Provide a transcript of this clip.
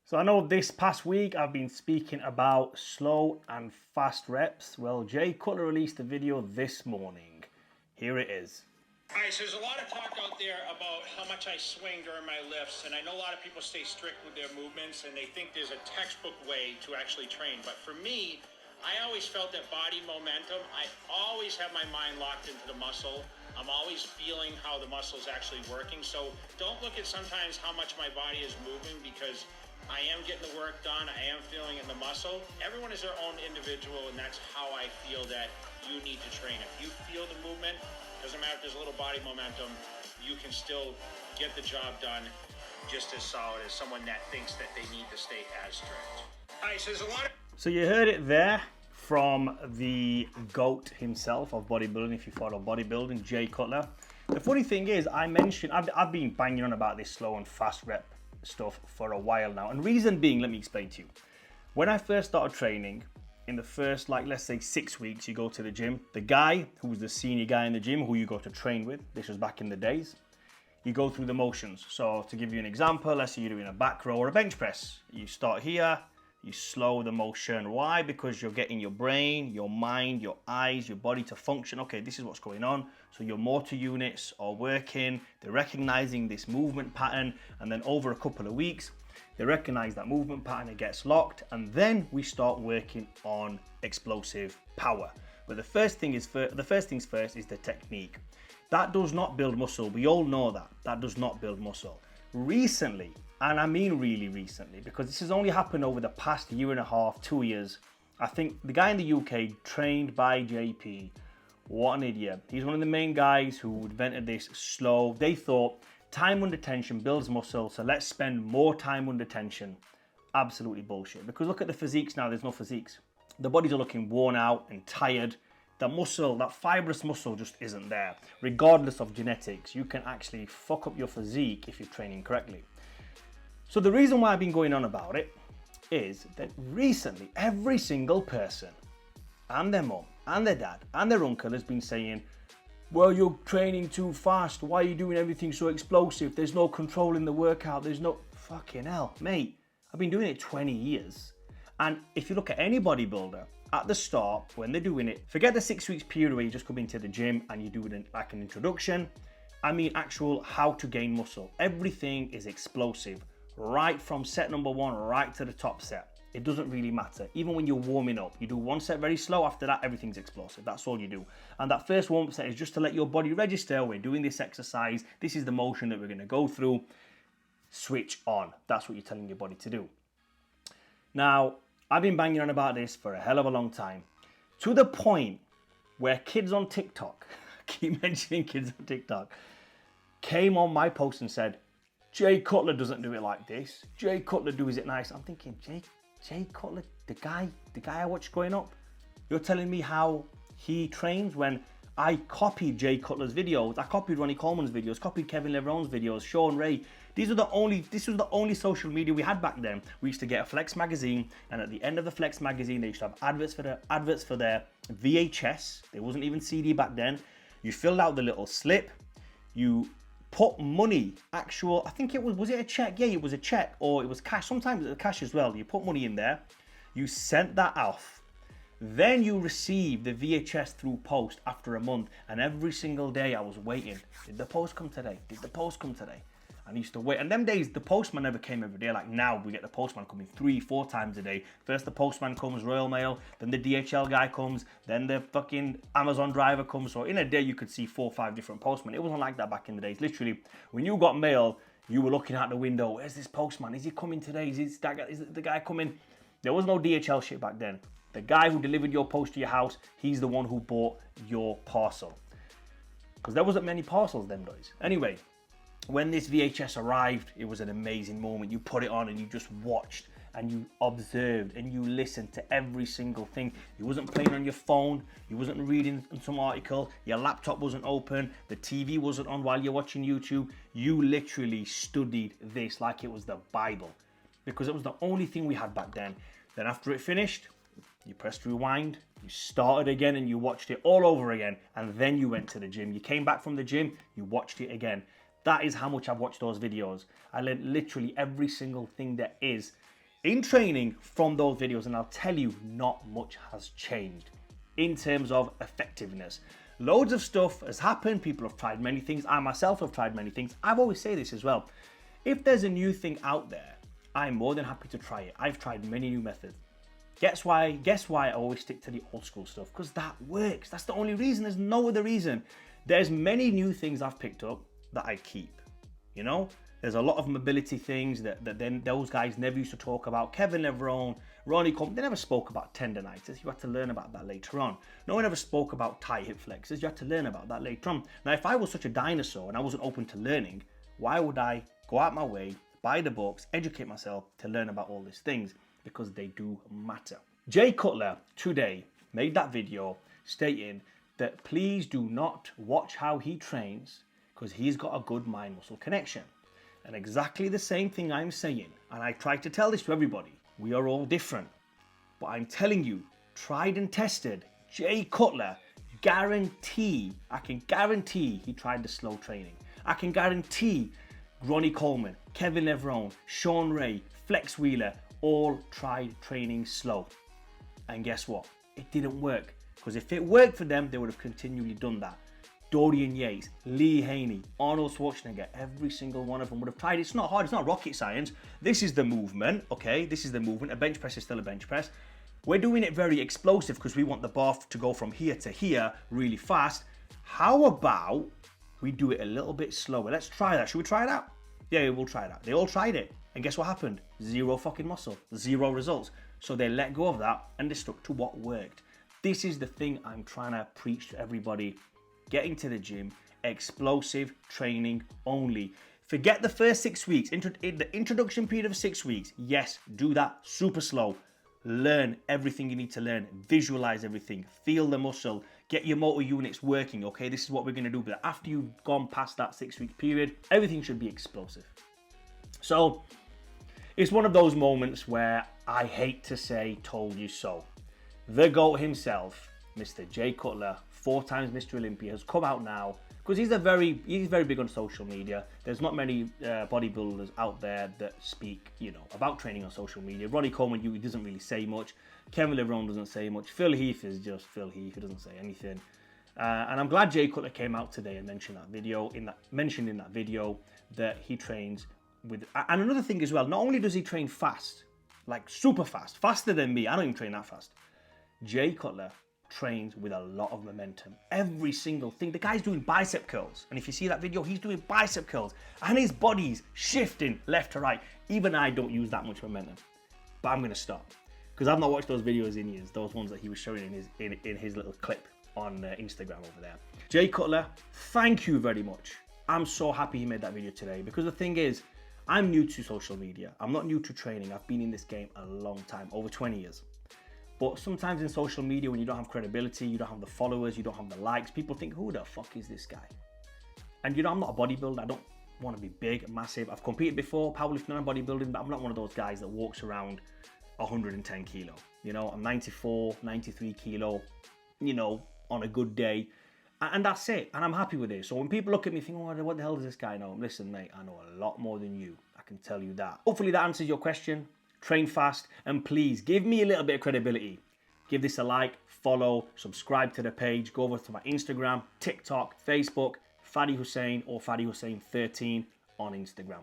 So I know this past week I've been speaking about slow and fast reps. Well, Jay Cutler released a video this morning. Here it is. All right, so there's a lot of talk out there about how much I swing during my lifts, and I know a lot of people stay strict with their movements and they think there's a textbook way to actually train. But for me, I always felt that body momentum, I always have my mind locked into the muscle. I'm always feeling how the muscle is actually working. So don't look at sometimes how much my body is moving, because I am getting the work done. I am feeling it in the muscle. Everyone is their own individual, and that's how I feel that you need to train. If you feel the movement, doesn't matter if there's a little body momentum, you can still get the job done just as solid as someone that thinks that they need to stay as strict. All right, so there's a lot of... So you heard it there from the GOAT himself of bodybuilding, if you follow bodybuilding, Jay Cutler. The funny thing is, I've been banging on about this slow and fast rep stuff for a while now. And reason being, let me explain to you. When I first started training, in the first, let's say 6 weeks, you go to the gym. The guy who was the senior guy in the gym, who you go to train with, this was back in the days, you go through the motions. So to give you an example, let's say you're doing a back row or a bench press. You start here, you slow the motion. Why? Because you're getting your brain, your mind, your eyes, your body to function. Okay, this is what's going on. So your motor units are working, they're recognizing this movement pattern, and then over a couple of weeks, they recognize that movement pattern, it gets locked, and then we start working on explosive power. But the first things first is the technique. That does not build muscle. We all know that. That does not build muscle. Recently, and I mean really recently, because this has only happened over the past year and a half, 2 years. I think the guy in the UK, trained by JP, what an idiot. He's one of the main guys who invented this slow. They thought time under tension builds muscle, so let's spend more time under tension. Absolutely bullshit. Because look at the physiques now, there's no physiques. The bodies are looking worn out and tired. The muscle, that fibrous muscle just isn't there. Regardless of genetics, you can actually fuck up your physique if you're training correctly. So the reason why I've been going on about it is that recently every single person and their mum and their dad and their uncle has been saying, well, you're training too fast. Why are you doing everything so explosive? There's no control in the workout. There's no... Fucking hell, mate. I've been doing it 20 years. And if you look at any bodybuilder, at the start, when they're doing it, forget the 6 weeks period where you just come into the gym and you do it like an introduction. I mean actual how to gain muscle. Everything is explosive. Right from set number 1 right to the top set. It doesn't really matter. Even when you're warming up, you do one set very slow, after that everything's explosive. That's all you do. And that first warm-up set is just to let your body register, we're doing this exercise, this is the motion that we're going to go through. Switch on. That's what you're telling your body to do. Now, I've been banging on about this for a hell of a long time, to the point where kids on TikTok, keep mentioning kids on TikTok, came on my post and said, Jay Cutler doesn't do it like this. Jay Cutler does it nice. I'm thinking, Jay Cutler, the guy I watched growing up. You're telling me how he trains when I copied Jay Cutler's videos. I copied Ronnie Coleman's videos, copied Kevin Leverone's videos, Sean Ray. This was the only social media we had back then. We used to get a Flex magazine, and at the end of the Flex magazine, they used to have adverts for their VHS. There wasn't even CD back then. You filled out the little slip. You put money, I think it was it a check? Yeah, it was a check, or it was cash. Sometimes it was cash as well. You put money in there, you sent that off. Then you receive the VHS through post after a month, and every single day I was waiting. Did the post come today? Did the post come today? I used to wait. And them days, the postman never came every day. Like now, we get the postman coming 3-4 times a day. First the postman comes, Royal Mail, then the DHL guy comes, then the fucking Amazon driver comes. So in a day, you could see 4 or 5 different postmen. It wasn't like that back in the days. Literally, when you got mail, you were looking out the window. Where's this postman? Is he coming today? Is the guy coming? There was no DHL shit back then. The guy who delivered your post to your house, he's the one who bought your parcel. Because there wasn't many parcels them days. Anyway, when this VHS arrived, it was an amazing moment. You put it on and you just watched and you observed and you listened to every single thing. You wasn't playing on your phone. You wasn't reading some article. Your laptop wasn't open. The TV wasn't on while you're watching YouTube. You literally studied this like it was the Bible, because it was the only thing we had back then. Then after it finished, you pressed rewind, you started again and you watched it all over again, and then you went to the gym. You came back from the gym, you watched it again. That is how much I've watched those videos. I learned literally every single thing there is in training from those videos, and I'll tell you, not much has changed in terms of effectiveness. Loads of stuff has happened. People have tried many things. I myself have tried many things. I've always say this as well. If there's a new thing out there, I'm more than happy to try it. I've tried many new methods. Guess why I always stick to the old school stuff? Because that works. That's the only reason. There's no other reason. There's many new things I've picked up that I keep. You know, there's a lot of mobility things that then those guys never used to talk about. Kevin Levrone, Ronnie Coleman, they never spoke about tendonitis. You had to learn about that later on. No one ever spoke about tight hip flexors. You had to learn about that later on. Now, if I was such a dinosaur and I wasn't open to learning, why would I go out my way, buy the books, educate myself to learn about all these things? Because they do matter. Jay Cutler today made that video stating that please do not watch how he trains because he's got a good mind-muscle connection. And exactly the same thing I'm saying, and I try to tell this to everybody, we are all different. But I'm telling you, tried and tested, Jay Cutler, I can guarantee he tried the slow training. I can guarantee Ronnie Coleman, Kevin Levrone, Sean Ray, Flex Wheeler, all tried training slow. And guess what? It didn't work. Because if it worked for them, they would have continually done that. Dorian Yates, Lee Haney, Arnold Schwarzenegger, every single one of them would have tried. It's not hard, it's not rocket science. This is the movement, okay? This is the movement. A bench press is still a bench press. We're doing it very explosive because we want the bar to go from here to here really fast. How about we do it a little bit slower? Let's try that. Should we try that? Yeah, we'll try that. They all tried it. And guess what happened? Zero fucking muscle, zero results. So they let go of that and they stuck to what worked. This is the thing I'm trying to preach to everybody. Getting to the gym, explosive training only. Forget the first 6 weeks, in the introduction period of 6 weeks. Yes, do that super slow. Learn everything you need to learn. Visualize everything. Feel the muscle. Get your motor units working. Okay, this is what we're going to do. But after you've gone past that 6 week period, everything should be explosive. So it's one of those moments where I hate to say told you so. The GOAT himself, Mr. Jay Cutler, 4 times Mr. Olympia, has come out now because he's very big on social media. There's not many bodybuilders out there that speak, about training on social media. Ronnie Coleman, he doesn't really say much. Kevin Levrone doesn't say much. Phil Heath is just Phil Heath. He doesn't say anything. And I'm glad Jay Cutler came out today and mentioned in that video that he trains with. And another thing as well, not only does he train fast, like super fast, faster than me. I don't even train that fast. Jay Cutler trains with a lot of momentum. Every single thing. The guy's doing bicep curls. And if you see that video, he's doing bicep curls. And his body's shifting left to right. Even I don't use that much momentum. But I'm going to stop. Because I've not watched those videos in years. Those ones that he was showing in his little clip on Instagram over there. Jay Cutler, thank you very much. I'm so happy he made that video today. Because the thing is, I'm new to social media. I'm not new to training. I've been in this game a long time, over 20 years. But sometimes in social media, when you don't have credibility, you don't have the followers, you don't have the likes, people think, who the fuck is this guy? And I'm not a bodybuilder. I don't want to be big, massive. I've competed before, powerlifting and bodybuilding, but I'm not one of those guys that walks around 110 kilo. I'm 94, 93 kilo, on a good day. And that's it. And I'm happy with it. So when people look at me thinking, oh, what the hell does this guy know? Listen, mate, I know a lot more than you. I can tell you that. Hopefully that answers your question. Train fast, and please give me a little bit of credibility. Give this a like, follow, subscribe to the page, go over to my Instagram, TikTok, Facebook, Fadi Hussein or Fadi Hussein 13 on Instagram.